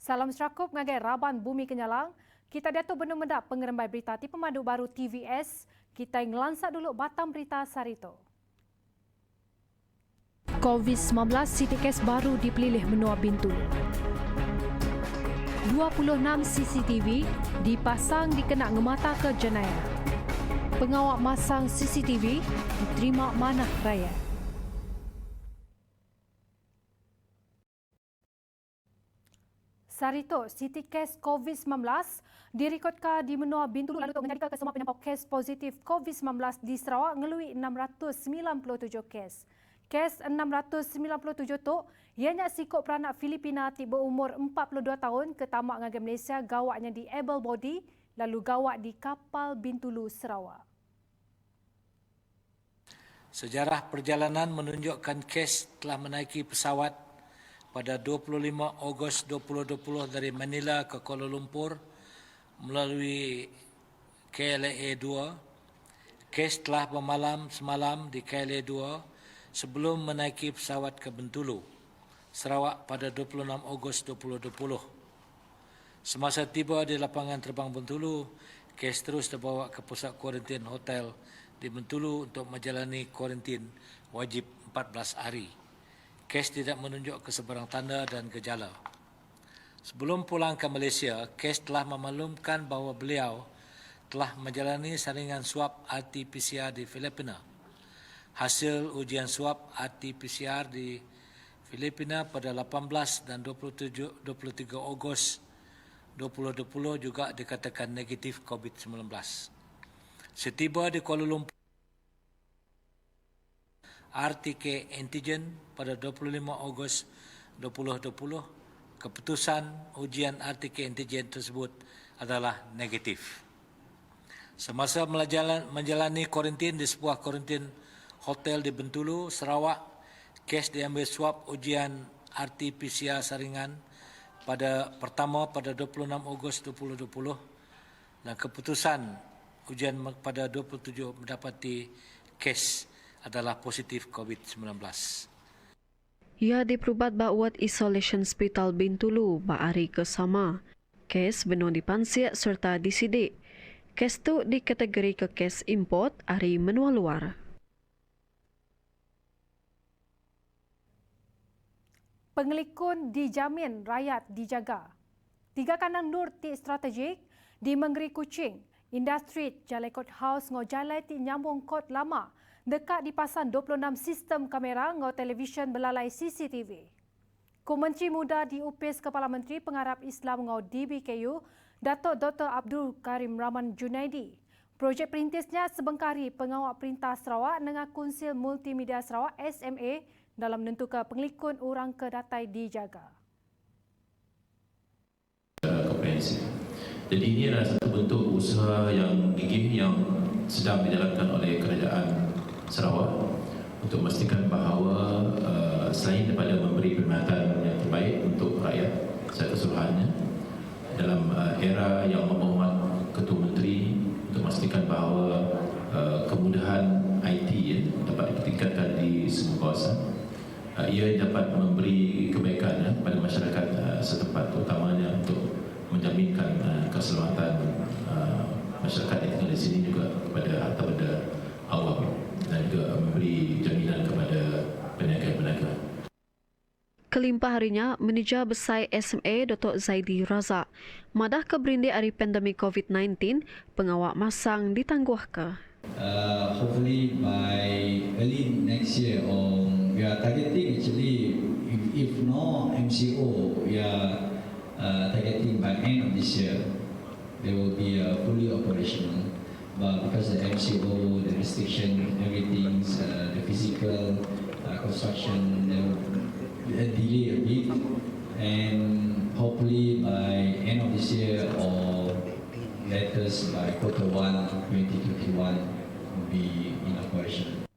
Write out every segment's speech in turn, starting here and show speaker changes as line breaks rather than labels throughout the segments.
Salam serakup ngagai Raban Bumi Kenyalang. Kita datuk benda-benda pengerembai berita ti pemandu baru TVS. Kita ngelansak dulu batang berita sarito. COVID-19 city case baru dipilih menua Bintulu. 26 CCTV dipasang dikena ngemata ke jenayah. Pengawal masang CCTV diterima Manah Raya. Sarito, city case COVID-19 direkodkan di menua Bintulu lalu untuk menjadikan kesemua penyampai kes positif COVID-19 di Sarawak ngelui 697 kes. Kes 697 tu ianya sikut peranak Filipina tiba umur 42 tahun ke tamak ngagai Malaysia gawaknya di able body lalu gawak di kapal Bintulu Sarawak.
Sejarah perjalanan menunjukkan kes telah menaiki pesawat pada 25 Ogos 2020 dari Manila ke Kuala Lumpur melalui KLIA 2. Kes telah bermalam semalam di KLIA 2 sebelum menaiki pesawat ke Bintulu, Sarawak pada 26 Ogos 2020. Semasa tiba di lapangan terbang Bintulu, kes terus terbawa ke pusat kuarantin hotel di Bintulu untuk menjalani kuarantin wajib 14 hari. Kes tidak menunjuk kesebarang tanda dan gejala. Sebelum pulang ke Malaysia, kes telah memaklumkan bahawa beliau telah menjalani saringan swab RT-PCR di Filipina. Hasil ujian swab RT-PCR di Filipina pada 18 dan 23 Ogos 2020 juga dikatakan negatif COVID-19. Setiba di Kuala Lumpur, RTK antigen pada 25 Ogos 2020, keputusan ujian RTK antigen tersebut adalah negatif. Semasa menjalani kuarantin di sebuah kuarantin hotel di Bintulu, Sarawak, kes diambil swab ujian RT-PCR saringan pada 26 Ogos 2020 dan keputusan ujian pada 27 mendapati kes adalah positif COVID-19.
Ia diperubat bawat isolation hospital Bintulu hari kesama. Kes benar dipansiak serta disidik. Kes tu dikategori ke kes import hari menua luar.
Pengelikun dijamin rakyat dijaga. 3 kandang nur ti strategik di Menggeri Kuching, industri Jalai Kot House ngo jalai ti nyambung kot lama dekat dipasang 26 sistem kamera ngau televisyen belalai CCTV. Menteri Muda di UPIS Kepala Menteri Pengarap Islam ngau DBKU, Datuk Dr. Abdul Karim Rahman Junaidi. Projek perintisnya sebengkari pengawal perintah Sarawak dengan Konsil Multimedia Sarawak SMA dalam menentukan pengelikun orang kedatai dijaga.
Komprehensif. Jadi ini adalah satu bentuk usaha yang gigih yang sedang dijalankan oleh kerajaan Sarawak untuk memastikan bahawa selain daripada memberi perkhidmatan yang terbaik untuk rakyat secara keseluruhannya dalam era yang memohon Ketua Menteri untuk memastikan bahawa kemudahan IT dapat ditingkatkan di semua kawasan, ia dapat memberi kebaikan kepada masyarakat setempat, terutamanya untuk menjaminkan keselamatan masyarakat yang tinggal di sini juga kepada harta benda awam dan juga memberi jaminan kepada peniaga-peniaga.
Kelimpah harinya, Manager Besar SMA Dr. Zaidi Razak madah ke berindi hari pandemik COVID-19 pengawal masang ditangguh ke.
Hopefully by early next year, we are targeting actually if no MCO, we are targeting by end of this year, they will be fully operational. But because the MCO, the restriction, everything, the physical construction, delay a bit, and hopefully by end of this year or latest by Q1 2021 will be in operation.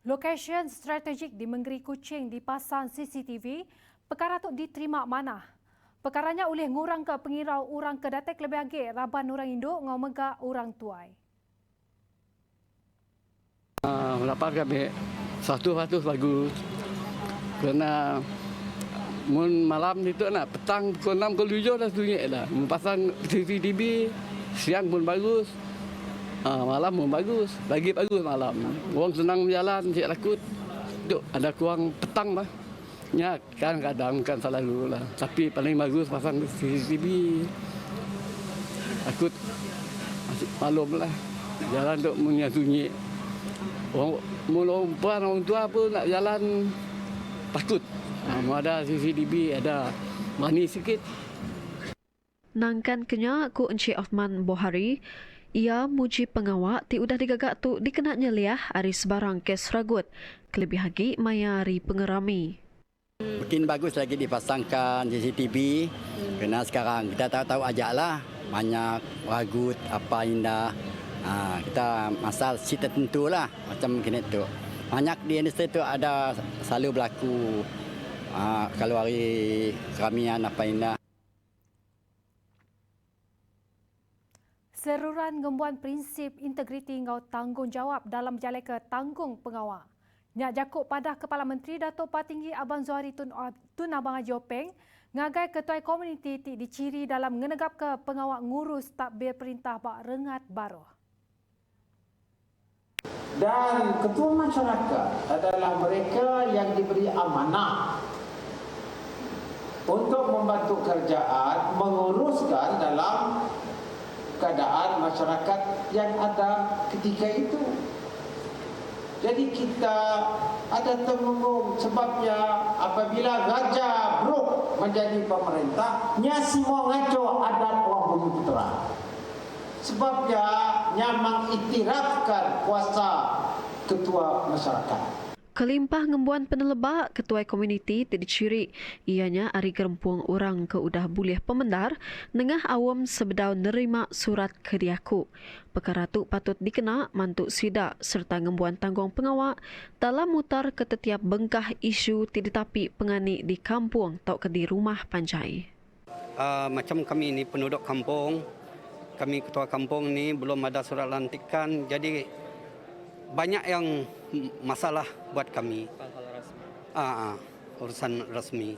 Lokasi strategik di Menggeri Kuching dipasang CCTV, perkara tu diterima Manah. Perkaranya oleh ngurang ke pengirau orang kedatek lebih agak raban orang induk ngau megak orang tuai.
Lapan kami satu bagus kerana Mun malam itu nak petang pukul 6 pukul 7 dah sunyi dah. Pasang CCTV siang pun bagus. Malam pun bagus. Lagi bagus malam. Orang senang berjalan, cik takut. Duk ada kurang petang lah. Ya, kadang-kadang kan selalu lah. Tapi paling bagus pasang CCTV. Takut malum lah. Jalan duk punya sunyi. Orang tua pun nak jalan takut. Ada CCTV, ada mani sikit.
Nangkan kenya ku Encik Osman Bohari, ia muji pengawak ti udah digagak tu dikena nyeliah ari sebarang kes ragut. Kelebih lagi mayari pengerami.
Mungkin bagus lagi dipasangkan CCTV. Kerana sekarang kita tahu-tahu ajaklah banyak ragut apa indah. Kita masal si tertentu lah macam kena tu. Banyak di industri tu ada selalu berlaku kalau hari keramian apa indah.
Seruran ngembuan prinsip integriti ngau tanggungjawab dalam jalai ke tanggung pengawal. Nyak Jakub Padah Kepala Menteri Datuk Patinggi Abang Zuhari Tun Abang Haji Openg ngagai ketua komuniti ti diciri dalam ngenegap ke pengawal ngurus takbir perintah bak rengat baruh.
Dan ketua masyarakat adalah mereka yang diberi amanah untuk membantu kerajaan menguruskan dalam keadaan masyarakat yang ada ketika itu. Jadi kita ada temenggung sebabnya apabila Raja Brooke menjadi pemerintah, nya semua ngaco adat orang Bumi Putra. Sebabnya nya mengiktirafkan kuasa ketua masyarakat.
Kelimpah ngembuan penelebak ketua komuniti ti diciri ianya ari gerempung orang ke udah boleh pemendar nengah awam sebedau nerima surat kediaku. Perkara tu patut dikena mantuk sidak serta ngembuan tanggung pengawak dalam mutar ke setiap bengkah isu ti ditapi pengani di kampung atau ke di rumah panjai.
Macam kami ni penduduk kampung, kami ketua kampung ni belum ada surat lantikan, jadi banyak yang masalah buat kami. Urusan rasmi.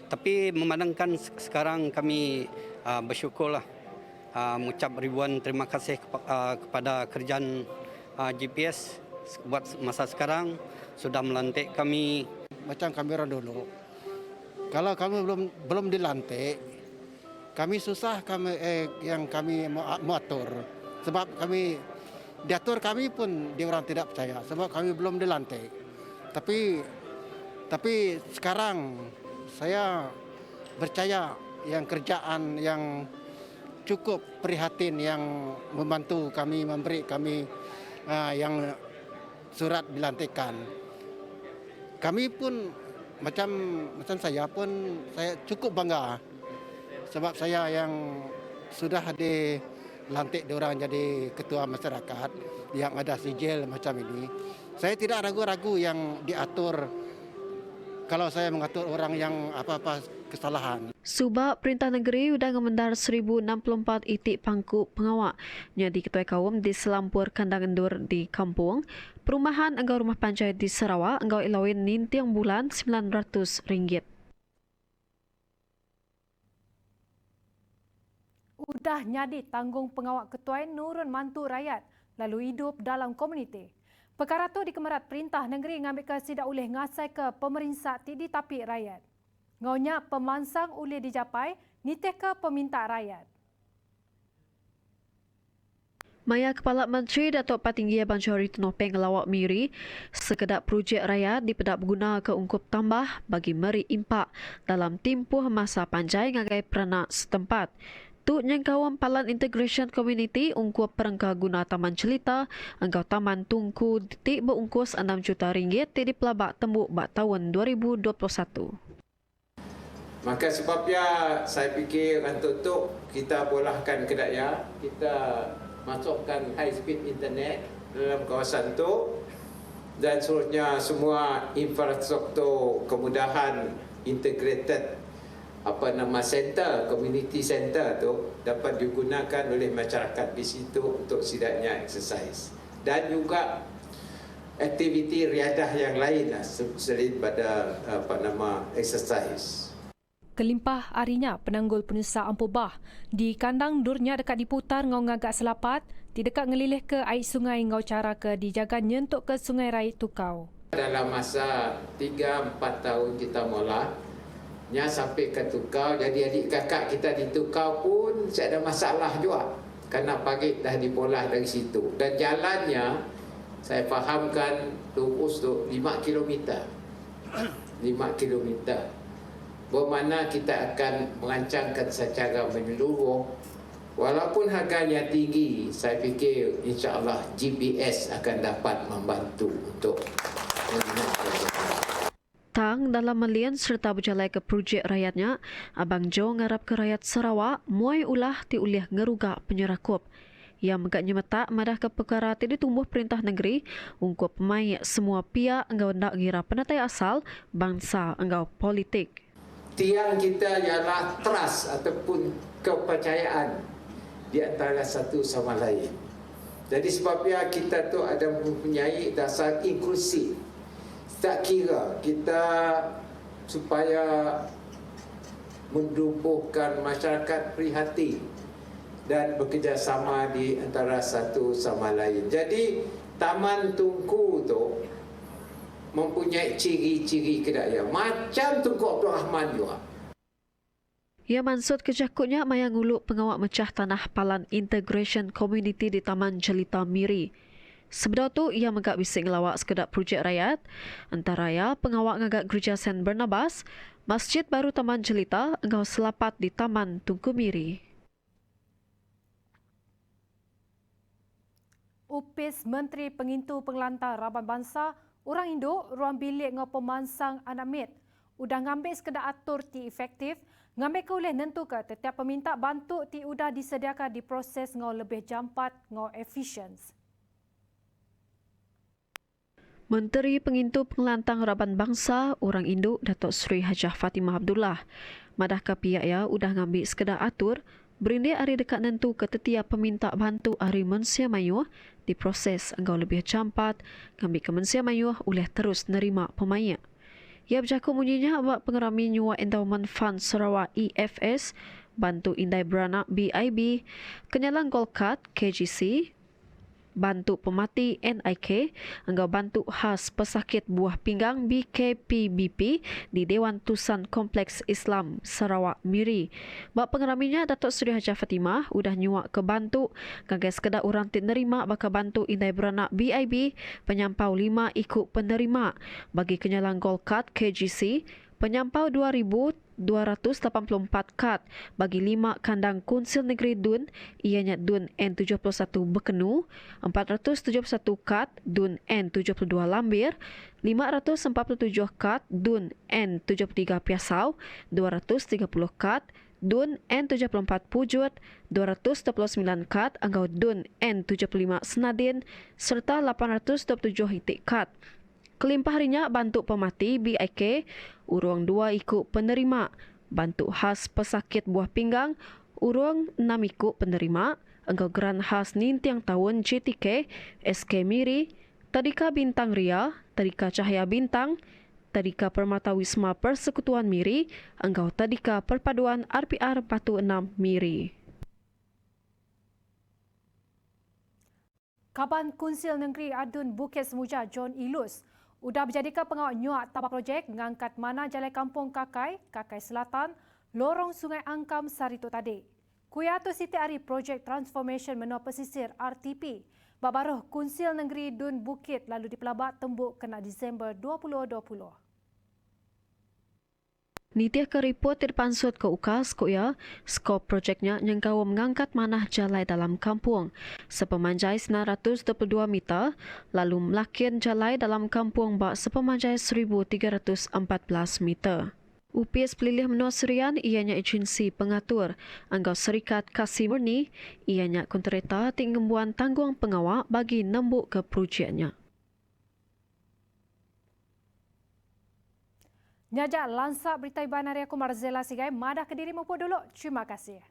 Tapi memandangkan sekarang kami bersyukurlah, mengucap ribuan terima kasih kepada kerajaan GPS buat masa sekarang sudah melantik kami.
Macam kami orang dulu, kalau kami belum dilantik, kami susah yang kami mau atur. Sebab kami diatur kami pun dia orang tidak percaya sebab kami belum dilantik. Tapi sekarang saya percaya yang kerjaan yang cukup prihatin yang membantu kami, memberi kami yang surat dilantikan. Kami pun macam saya pun saya cukup bangga sebab saya yang sudah dilantik diorang jadi ketua masyarakat yang ada sijil macam ini. Saya tidak ragu-ragu yang diatur kalau saya mengatur orang yang apa-apa kesalahan.
Subak Perintah Negeri udah ngemendar 1064 itik pangku pengawak nya di ketua kaum di Selampur Kandang Endur di kampung. Perumahan enggau rumah panjai di Sarawak enggau ilawin nintiang bulan RM900.
Udah nyadi tanggung pengawak ketua nurun mantu rakyat lalu hidup dalam komuniti. Perkara tu dikemerat Perintah Negeri ngambil ke sidak ulih ngasai ke pemerintah ti tapi rakyat. Ngaunya pemansang ulih dijapai nitih ke peminta rakyat.
Maya Kepala Menteri Datuk Patinggi Abang Zuhari Tun Openg ngelawak miri sekedap projek rakyat dipedap guna ke ungkup tambah bagi meri impak dalam tempoh masa panjai ngagai peranak setempat. Tu nyengkawam Palan Integration Community ungkup perengka guna Taman Celita enggau Taman Tungku titik berungkus RM6 juta ti di pelabak tembuk bak tahun 2021.
Maka sebabnya saya fikir untuk kita bolehkan kedaya, kita masukkan high speed internet dalam kawasan itu dan seterusnya semua infrastruktur kemudahan integrated center, community center tu dapat digunakan oleh masyarakat di situ untuk setidaknya exercise dan juga aktiviti riadah yang lain selain pada exercise.
Kelimpah harinya penanggul penusa Ampobah di kandang durnya dekat diputar ngau ngagak selapat, di dekat ngelilih ke air sungai ngau cara ke dijaga nyentuk ke sungai Rai Tukau.
Dalam masa 3-4 tahun kita mula, nya sampai ke Tukau, jadi adik kakak kita di Tukau pun saya ada masalah juga. Kerana pagi dah dipolah dari situ. Dan jalannya, saya fahamkan lurus tu 5 km. 5 km. Bermakna kita akan merancangkan secara menyeluruh. Walaupun harganya tinggi, saya fikir insya-Allah GPS akan dapat membantu untuk
Tang dalam melian serta berjalai ke projek rakyatnya, Abang Jo ngarap ke rakyat Sarawak muai ulah ti uliah ngerugak penyerakup. Ia megaknya mata madah ke perkara ti ditumbuh perintah negeri ungkup pemain semua pihak enggau ndak ngira penatai asal bangsa enggau politik.
Tiang kita ialah trust ataupun kepercayaan di antara satu sama lain. Jadi sebabnya kita tu ada mempunyai dasar inklusif. Tak kira kita supaya menumbuhkan masyarakat prihatin dan bekerjasama di antara satu sama lain. Jadi Taman Tunku tu mempunyai ciri-ciri kedaya macam Tunku Abdul Rahman juga.
Ia maksud kejakutnya mayang uluk pengawak mecah tanah Palan Integration Community di Taman Jelita Miri. Sebelum tu, ia megak bising lawak sekedap projek rakyat. Antaranya pengawak ngagak Gereja Saint Barnabas, Masjid Baru Taman Jelita engkau selapat di Taman Tunku Miri.
Upis Menteri Pengintu Pengelantar Raban Bangsa, orang Indo, ruang bilik ngau pemansang anamit. Udah ngambil sekedar atur ti efektif, ngambil ke oleh nentu ke setiap peminta bantu ti udah disediakan di proses ngau lebih jampat ngau efisien.
Menteri Pengintu Pengelantang Raban Bangsa, orang Induk Datuk Seri Hajah Fatimah Abdullah. Madah ke pihak ya udah ngambil sekedar atur, berindik hari dekat nentu ke setiap peminta bantu hari Mensia Mayuh di proses engkau lebih campat, ngambil ke Mensia Mayuh oleh terus nerima pemain. Ia bercakap munyinya awak pengerami nyua Endowment Fund Sarawak EFS, bantu Indai Beranak BIB, Kenyalang Golkat KGC, bantu pemati NIK, enggau bantu khas pesakit buah pinggang BKPBP di Dewan Tusan Kompleks Islam Sarawak Miri. Bak pengeraminya Datuk Seri Hajah Fatimah udah nyuak ke bantu gagas kedak orang ti nerima bakal bantu Indai Beranak BIB penyampau 5 ikut penerima bagi Kenyalang Golkat KGC penyampau 2,284 kad bagi 5 kandang Konsil Negeri Dun, ianya Dun N71 Bekenu, 471 kad Dun N72 Lambir, 547 kad Dun N73 Piasau, 230 kad Dun N74 Pujut, 229 kad Anggau Dun N75 Senadin, serta 827 hitik kad. Kelimpah harinya bantu pemati BIK, urung 2 ikut penerima, bantu khas pesakit buah pinggang, urung 6 ikut penerima, engkau geran khas nintiang tahun JTK, SK Miri, Tadika Bintang Ria, Tadika Cahaya Bintang, Tadika Permata Wisma Persekutuan Miri, engkau Tadika Perpaduan RPR Batu 6 Miri.
Kaban Konsil Negeri Adun Bukit Semuja John Ilus udah berjadikan pengawal nyuak tabak projek mengangkat mana Jalan Kampung Kakai, Kakai Selatan, Lorong Sungai Angkam Sarito tadi. Kuya tu siti hari projek transformation menua pesisir RTP. Babaruh Konsil Negeri Dun Bukit lalu dipelabat tembuk kena Disember 2020.
Nitiah ke report terpansut ke UKAS ya, skop projeknya yang kau mengangkat manah jalai dalam kampung. Sepemanjai 922 meter, lalu melakian jalai dalam kampung bak sepemanjai 1314 meter. UPS pelilih menua serian ianya agensi pengatur. Anggau Serikat Kasih Murni, ianya kontrata tinggembuan tanggung pengawal bagi nembuk ke projeknya.
Nyajak lansak berita iban hari aku Marzela Sigai, madah ke diri mampu dulu. Terima kasih.